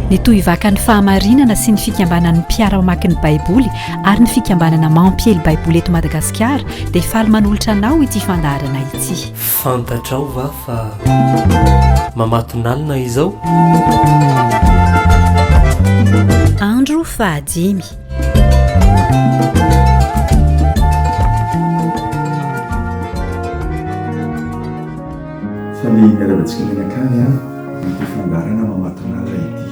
ny toy ivaka ny fahamarinana sy ny fikambanan'ny mpiara mamaky ny baiboly ary ny fikambanana mampiely baiboly eto Madagasikara dia faly manolotra anao ity fandaharana ity. Fantatrao va fa mamatonalina izao? Andro fahadimy. Fa ny miarabantsika menakany ny fandarana mamatonalina ity.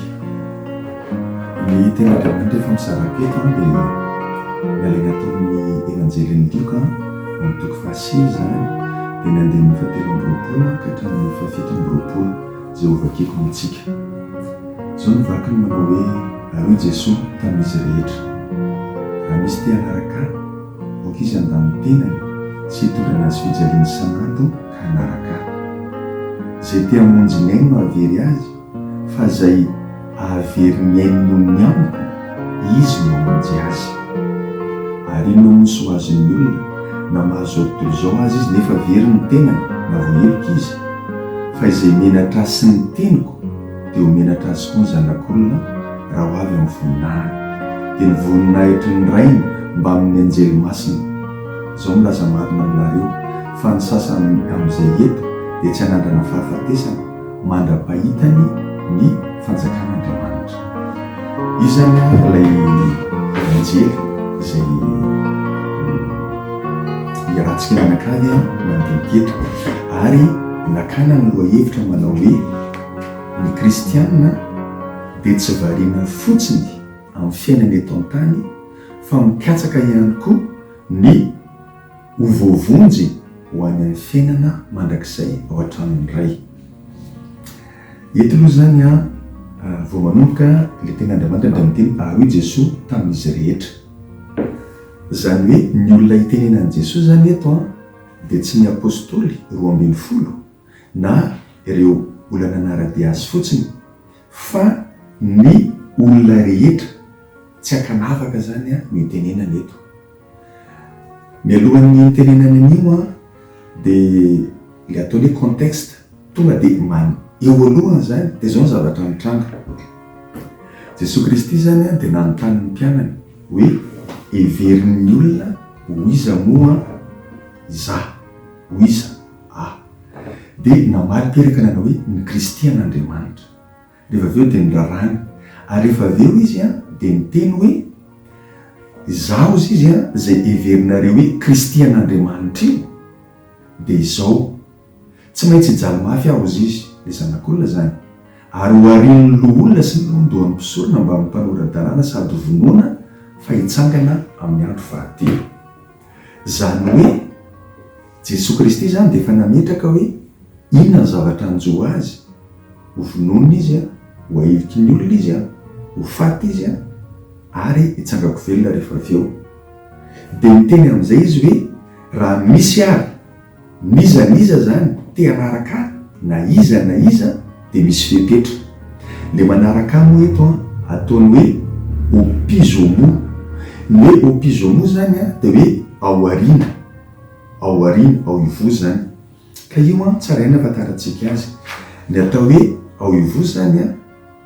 Ny tena Andriamanitra efa misaraka eto dia nalaina taon'ny evanjelin'ny Luka amin'ny toko fahasivy zany dia nandeha ny fahatelo amby roapolo ka hatramin'ny fahafito amby roapolo izay hovakiko amintsika. Izao ny vakiny manao hoe aroy Jesosy tamin'izy rehetra. Raha misy te hanaraka aoka izy an-dan'ny tenany sy hitondrana azy fijaliany isan'andro ka hanaraka. Izay te hamonjy ny ainy no havery azy, fa izay havery ny ainy noho ny amiko, izy no hamonjy azy. Ary ino moso ho azon'ny olona na mahazo ao tontolo izao azy izy nefa very ny tenany na vohelika izy, fa izay menatra azy sy ny teniko dia ho menatra azy koa ny zanak'olona raha ho avy amin'ny voninahiny. Dia ny voninahitry ny rainy mba amin'ny anjely masina. Izao milaza marina aminareo fa ny sasany amin'izay eto dia tsy hanandrana fahafatesana mandra-pahitany ny fanjakan'Andriamanitra. Io zany ilay anjely izay iarahantsika nanakady mandinika eto, ary nakana ny lohahevitra manao hoe ny kristianina dia tsy variana fotsiny amin'ny fiainana eto an-tany fa mikatsaka ihany koa ny hovovonjy ho any amin'ny fiainana mandrakizay ao an-tranony iray. Eto aloha zany vao manomboka ilay tena Andriamanitra dia miteny aroy Jesosy tamin'izy rehetra. Zany hoe ny olona hitenenan'i Jesosy zany eto dia tsy ny apôstôly 12 na ireo olona nanara-dia azy fotsiny, fa ny olona rehetra tsy ankanavaka zany no hitenenana eto. Mialohan'ny hitenenana an'io dia ilay ataony hoe contexte tonga dia eo alohany zany dia izao ny zavatra mitranga. Jesosy Kristy zany dia nanontany ny mpianany hoe heverin'ny olona ho iza moa izaho, ho iza dia namaly teraka nanao hoe ny kristian'Andriamanitra. Rehefa avy eo dia nirarany, ary rehefa avy eo izy dia niteny hoe izaho izy izay heverinareo hoe kristian'Andriamanitra io dia izao tsy maintsy hijaly mafy aho izy ilay zanak'olona zany, ary ho arin'ny loholona sy ny lohandohan'ny mpisorona mba amin'ny mpanoran-dalàna sady vonoana fa hitsangana amin'ny andro fahatelo. Zany hoe Jesosy Kristy zany dia efa nametraka hoe inona ny zavatra anjo azy, ho vonoana izy ho ahiviky ny olona izy ho faty izy ary hitsangako velona rehefa avy eo. Dia miteny amin'izay izy hoe raha misy ary nizaniza zany te hanaraka na iza dia misy fepetra. Le manaraka moa eto ataony hoe opizomo. Ny hoe opizomo zany dia hoe ao aoriana, ao ivo zany. Ka io tsara ihany afantarantsika azy. Ny atao hoe ao ivo zany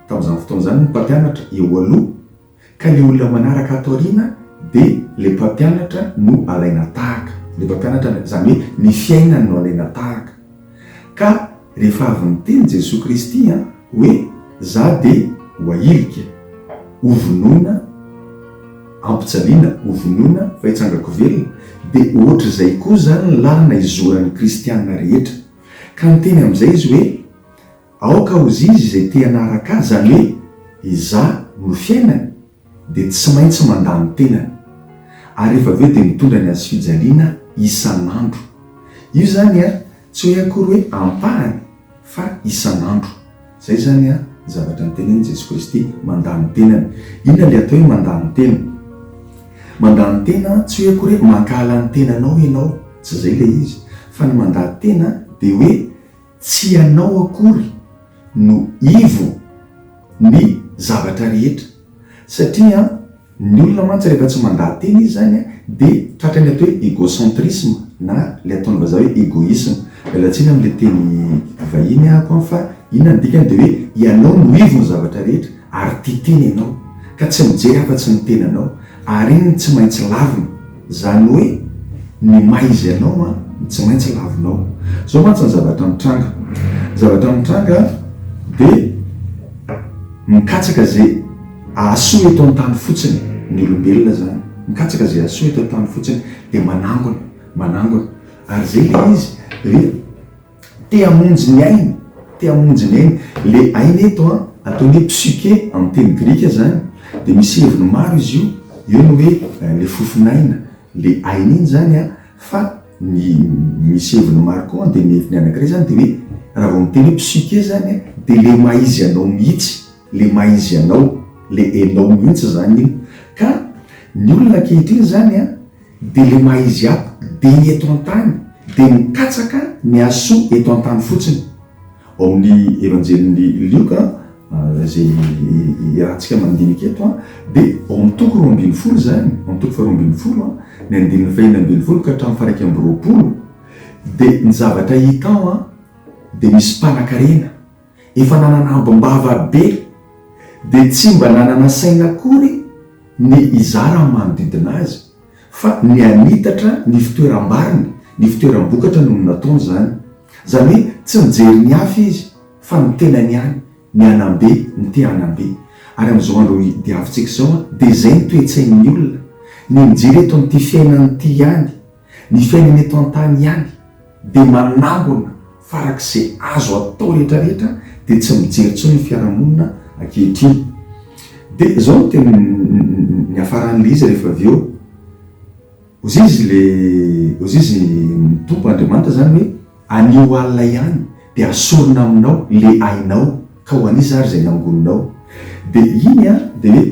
tamin'izany fotoana zany ny mpampianatra eo aloha, ka ny olona manaraka ato aoriana dia le mpampianatra no alaina tahaka. Le mpampianatra zany hoe ny fiainany no alaina tahaka. Ka rehefa avy niteny Jesosy Kristy hoe za dia ho ahilika, ho vonoana, ampijaliana, ho vonoana fa hitsangako velona, dia ohatra izay koa zany ny lalana izoran'ny kristianina rehetra. Ka niteny amin'izay izy hoe aoka hozy izy izay te hanaraka azy, zany hoe izaho no fiainany dia tsy maintsy mandany tenany, ary rehefa avy eo dia mitondra ny azy fijaliana isan'andro. Io zany tsy hoe akory hoe ampahany fa isan'andro. Zay zany zavatra nitenen'i Jesosy Kristy mandany tenany. Inona le atao hoe mandany tena? Mandany tena tsy hoe akory hoe mankahala ny tenanao ianao, tsy zay le izy, fa ny mandany tena dia hoe tsy anao akory no ivo ny zavatra rehetra. Satria ny olona mantsy rehefa tsy mandany tena izy zany dia tratrany atao hoe égocentrisme na le ataony vazaha hoe égoïsme. Alatsina amin'ilay teny vahiny fa inona ny dikany dia hoe ianao no ivo ny zavatra rehetra ary tia teny ianao ka tsy mijery afa-tsy ny tenanao, ary iny tsy maintsy lavina. Zany hoe ny maizy ianao a tsy maintsy lavinao. Zao mantsy ny zavatra mitranga. Zavatra mitranga dia mikatsaka zay ahasoa eto an-tany fotsiny ny olombelona zany. Mikatsaka zay ahasoa eto an-tany fotsiny dia manangona. Ary zay le izy hoe te hamonjy ny ainy, le ainy eto ataony hoe psyché amin'ny teny grika zany. Dia misy heviny maro izy io no hoe le fofinaina, le ainy iny zany fa misy heviny maro koa dia ny heviny anankiray zany dia hoe raha vao miteny hoe psyché zany dia le maizy anao mihitsy, le maizy anao, le enao mihitsy zany iny. Ka ny olona ankehitriny zany dia le maizy aby dia ny eto an-tany dia mikatsaka ny asoa eto an-tany fotsiny. Ao amin'ny evanjelin'ny Lioka zay rahantsika mandinika eto dia ao amin'ny toko 12 zany, ao amin'ny toko 12 ny andininy 212 ka hatramin'ny faraika amby 20 dia ny zavatra hita ao dia misy mpanan-karena efa nanana ambom-bava be dia tsy mba nanana saina akory ny izara amin'ny manodidina azy, fa ny anitatra ny fitoeram-bariny, ny fitoeram-bokatra no nataony zany. Zany hoe tsy mijery ny hafa izy fa ny tenany ihany, ny anambe, ny te anambe. Ary amin'izao andro diavintsika izao dia zay ny toe-tsain'ny olona, ny mijery eto amin'ity fiainany ity ihany, ny fiainany eto an-tany ihany, dia manangona farak'izay azo atao rehetrarehetra dia tsy mijery intsony ny fiarahamonina ankehitriny. Dia zao no tena ny hafaran'le izy rehefa avy eo. Ozy izy mitompo Andriamanitra zany hoe anio alina ihany dia asorona aminao le ainao ka ho an'izy ary zay nangononao. Dia iny dia hoe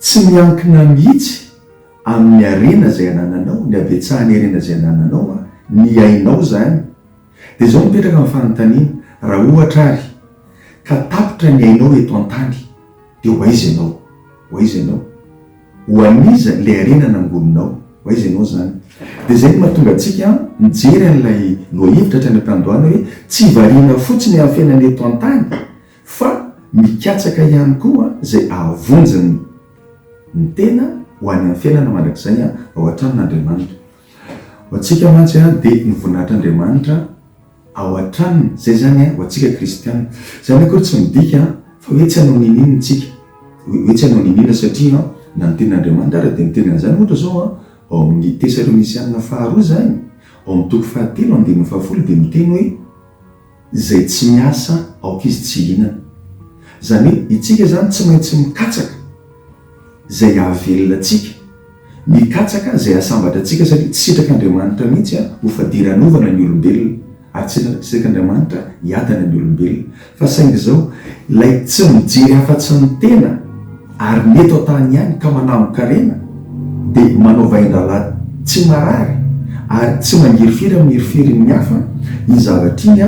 tsy miankina mihitsy amin'ny arena zay anananao, ny abetsahany arena zay anananao ny ainao zany. Dia zao mipetraka amin'ny fanontaniana, raha ohatra ary ka tapitra ny ainao eto an-tany dia ho aiza ianao? Ho an'iza le arena nangononao? Ho aiza ianao zany? Dia zay no mahatonga antsika mijery an'ilay lohahevitra hatrany am-pandohana hoe tsy variana fotsiny amin'ny fiainana eto an-tany fa mikatsaka ihany koa zay ahavonjiny ny tena ho any amin'ny fiainana mandrakizay ao an-tranon'Andriamanitra. Ho antsika mantsy dia ny voninahitr'Andriamanitra ao an-tranony, zay zany ho antsika kristianina. Zany akory tsy midika fa hoe tsy hanao ninina tsika, hoe tsy hanao ninina satria na ny tenin'Andriamanitra ary dia ny tenan'izany. Ohatra zao ao amin'ny Tesalonisianina 2 zany, ao amin'ny toko 7:10 dia miteny hoe zay tsy miasa aoka izy tsy hihinana. Zany hoe itsika zany tsy maintsy mikatsaka zay ahavelona atsika, mikatsaka zay ahasambatra atsika satria tsy sitrak'Andriamanitra mihitsy ho fadiran'ovana ny olombelona ary tsy sitrak'Andriamanitra hiadana ny olombelona. Fa saingy zao ilay tsy mijery afa-tsy ny tena ary mety ao-tany ihany ka manambo-karena dia manao vain-drahalahy tsy marary ary tsy mangerifery amin'ny heriferin'ny hafa ny zavatra iny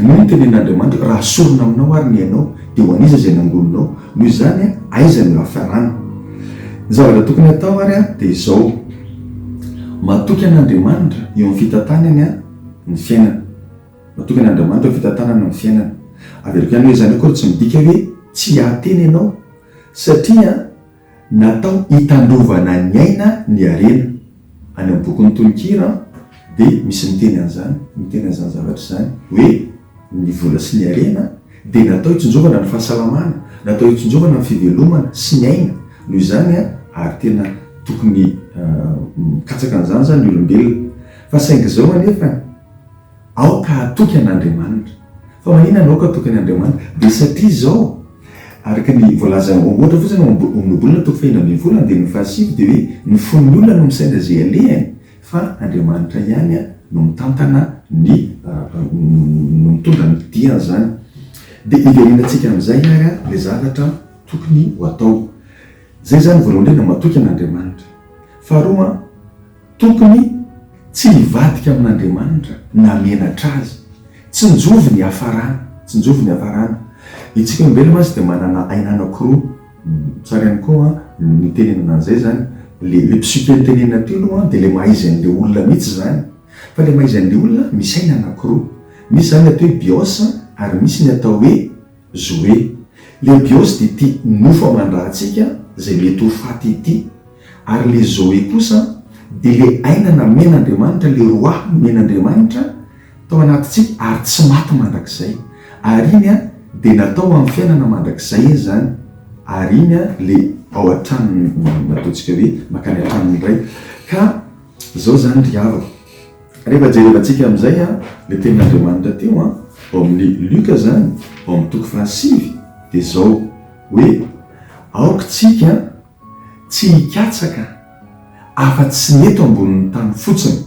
noho ny tenen'Andriamanitra raha sorona aminao ary ny ainao dia ho an'iza zay nangononao. Noho izany aiza no hafarana. Ny zavatra tokony atao ary dia izao: matoky an'Andriamanitra eo amin'ny fitantanany ny fiainana, matoky an'Andriamanitra eo amin'ny fitantanana ny fiainana. Averiko ihany hoe zany akory tsy midika hoe tsy hahateny ianao, satria natao hitandrovana ny aina ny arena. Any amin'ny bokin'ny Tonikira dia misy miteny an'izany zavatra izany hoe ny vola sy ny arena dia natao hitsinjovana ny fahasalamana, natao hitsinjovana ny fivelomana sy ny aina. Noho izany ary tena tokony mikatsaka an'izany zany ny olombelona. Fa saingy zao anefa aoka hatoky an'Andriamanitra. Fa maninona aoka hatoky an'Andriamanitra? Dia satria zao araka ny voalaza ohatra fotsiny omlobolona toko 1:20 dia ny 7 dia hoe ny fon'ny olona no misaina zay alehany fa Andriamanitra ihany no mitantana no mitondra ny diany zany. Dia iverinantsika amin'izay ary le zavatra tokony ho atao. Zay zany voalohany indrindra matoky an'Andriamanitra. Faharoa, tokony tsy hivadika amin'Andriamanitra na menatra azy, tsy njovy ny hafarana. Itsika olombelona mantsy dia manana aina anankiroa. Tsara ihany koa ny tenenana an'izay zany, le psyché tenenana teo aloha dia le maizy an'le olona mihitsy zany. Fa le maizy an'le olona misy aina anankiroa. Misy zany atao hoe bios ary misy ny atao hoe zoé. le biosy de ty nofo amandrahntsika zay mety ho faty ity, ary le zoe kosa de le ainana men'Andriamanitra, le roa men'Andriamanitra tao anatintsika ary tsy maty mandrakizay. Ary iny a de natao amin'ny fiainana mandrakizay zany, ary iny a le ao an-tranony mataontsika hoe makany an-tranony iray. Ka zao zany ry havako, rehefa jerevantsika amin'izay a le tenin'Andriamanitra teo a ao amin'ny Luka zany ao amin'ny toko 7 de zao hoe aokotsika tsy hikatsaka afa-tsy neto ambonin'ny tany fotsiny,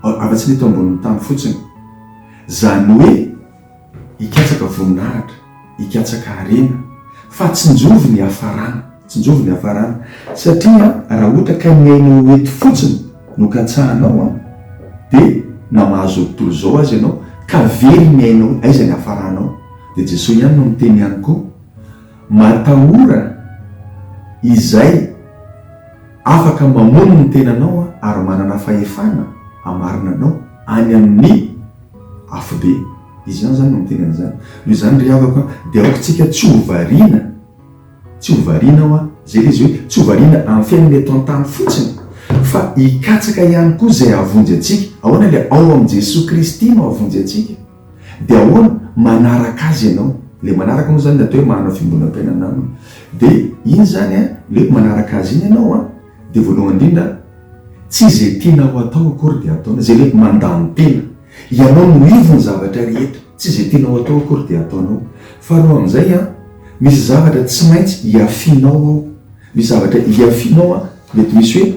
afa-tsy neto ambonin'ny tany fotsiny, zany hoe hikatsaka voninahitra, hikatsaka harena, fa tsinjovy ny hafarana, tsinjovy ny hafarana. Satria raha ohatra ka miainao eto fotsiny no katsahanao a de na mahazo tontolo zao azy ianao ka very miainao, aiza ny hafaranao. De Jesosy ihany no miteny ihany koa, matahora izay afaka mamono ny tenanao ary manana fahefana amarinanao any amin'ny afobe. Izy zany no miteny an'izany. Noho izany ry havako de aokotsika tsy ho variana ao a, zay le izy hoe tsy ho variana amin'ny fiainana eto an-tany fotsiny, fa hikatsaka ihany koa zay avonjy atsika. Ahoana le ao amin'ny Jesosy Kristy no avonjy atsika, de ahoana manaraka azy ianao. Le manaraka moa zany natao hoe manana fimbonam-piainana aminy. De iny zany a le manaraka azy iny ianao a, de voalohany indrindra tsy zay tianao atao akory de ataona, zay le mandany tena ianao no ivo ny zavatra rehetra, tsy zay tianao atao akory de ataonao. Faharoa amin'izay a, misy zavatra tsy maintsy hiafinao ao, misy zavatra hiafinao a, mety misy hoe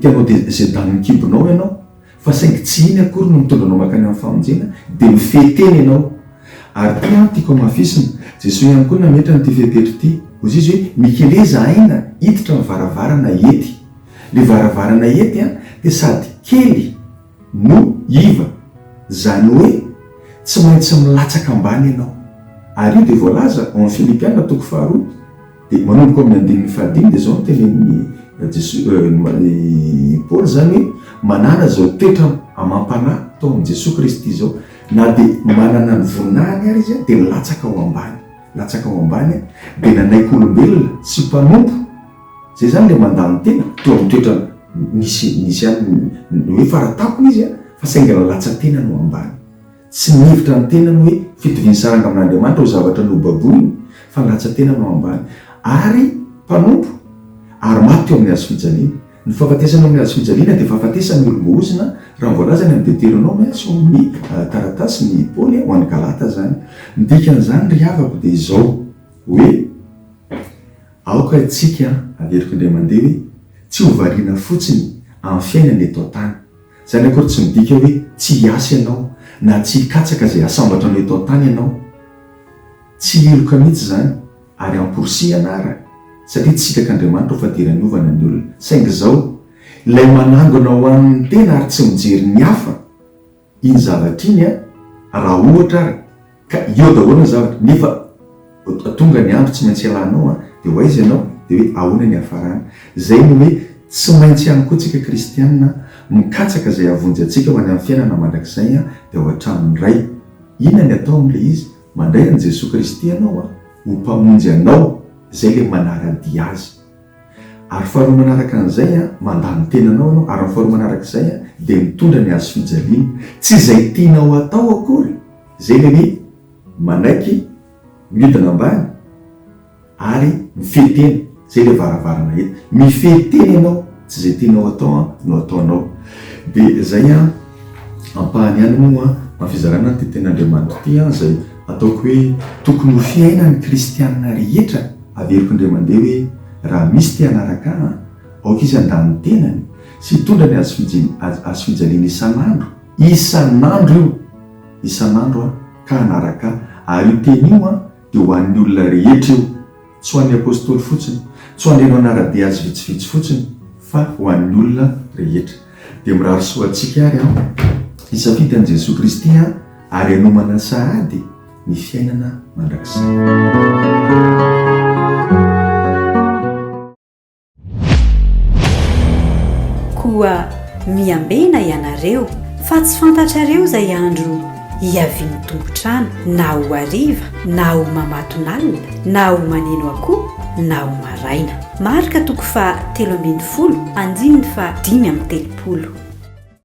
tianao de zay dany mikibonao ianao, fa saingy tsy iny akory no mitondranao makany amin'ny famonjena, de mifeteny ianao. Ary ty a tiako mafisina, Jesosy ihany koa nametra n'ity fepetra ity, ozy izy hoe mikeleza aina hiditra ny varavarana ety. Le varavarana ety a de sady kely no iva, zany hoe tsy maintsy milatsaka ambany ianao. Ary io de voalaza ao amin'ny Filipiana toko 4 de manomboka amin'ny 15 de zao no tenenin'ny Paoly zany hoe manana zao toetra amampanahy tao amin'ny Jesosy Kristy zao, na de manana ny voninahiny ary izy de milatsaka ao ambany, latsaka ao ambany de nanaiky olombelona sy mpanompo. Zay zany le mandany tena teo amin'ny toetra nisy any hoe faratapony izy a, fa saingy latsa-tena no ambany, tsy nihevitra ny tena no hoe fitoviany saranga amin'Andriamanitra ho zavatra no baboiny, fa latsa-tena no ambany ary mpanompo ary maty teo amin'ny hazo fijaliana. Ny fahafatesana amin'ny hazo fijaliana de fahafatesany olom-bohozina raha voalaza ny amin'ny Deutéronome sy amin'ny taratasy ny Paoly ho an'ny Galata zany. Ny dikan'izany ry havako de zao hoe aoka itsika averiko indray mandeha hoe tsy ho variana fotsiny amin'ny fiainana eto an-tany. Zany akory tsy midika hoe tsy hiasa ianao na tsy hikatsaka zay asambatra anao eto an-tany ianao, tsy hiloka mihitsy zany ary amporsi anara, satria tsy hitak'Andriamanitra ho faterany ovana ny olona. Saingy zao ilay manangona ho amin'ny tena ary tsy mijery ny hafa iny zavatra iny a, raha ohatra ary ka eo daholo ny zavatra nefa tonga ny andro tsy maintsy ialanao a, de ho aiza ianao de hoe ahoana ny hafarana. Zay no hoe tsy maintsy ihany koa tsika kristianina mikatsaka zay avonjy atsika ho any amin'ny fiainana mandrakizay a, de ao an-tranony iray. Inona ny atao amin'le izy? Mandray an' Jesosy Kristy ianao a, ho mpamonjy anao zay le manara-dia azy. Ary faharoa manaraka an'izay a, mandany tenanao anao, ary faharoa manaraka izay a de mitondra ny hazo fijaliana, tsy zay tianao atao akory, zay le hoe manaiky mihodina ambany ary mifeteny, zay le varavarana ety, mifeteny ianao, tsy zay tianao atao no ataonao. De zay a ampahany ihany moa a fizarana ty ten'Andriamanitra ty a, zay ataoko hoe tokony ho fiainan'ny kristianina rehetra. Averiko indray mandeha hoe raha misy ty anaraka aoka izy andany tenany sy hitondra ny hazo fijaliana isan'andro io, isan'andro a ka anaraka. Ary io teny io a de ho an'ny olona rehetra io, tsy ho an'ny apôstôly fotsiny, tsy ho an'ireo anara-dia azy vitsivitsy fotsiny, fa ho an'ny olona rehetra. De mirary soa antsika ary isafidy an' Jesosy Kristy ary anomana sahady ny fiainana mandrakizay. Koa miambena ianareo fa tsy fantatrareo zay andro hiaviany tombotrano na ho ariva na ho mamatonalina na ho maneno akoho na ho maraina. Marika toko fa 3 ambin'ny folo, 5 fa 5 amin'ny telopolo.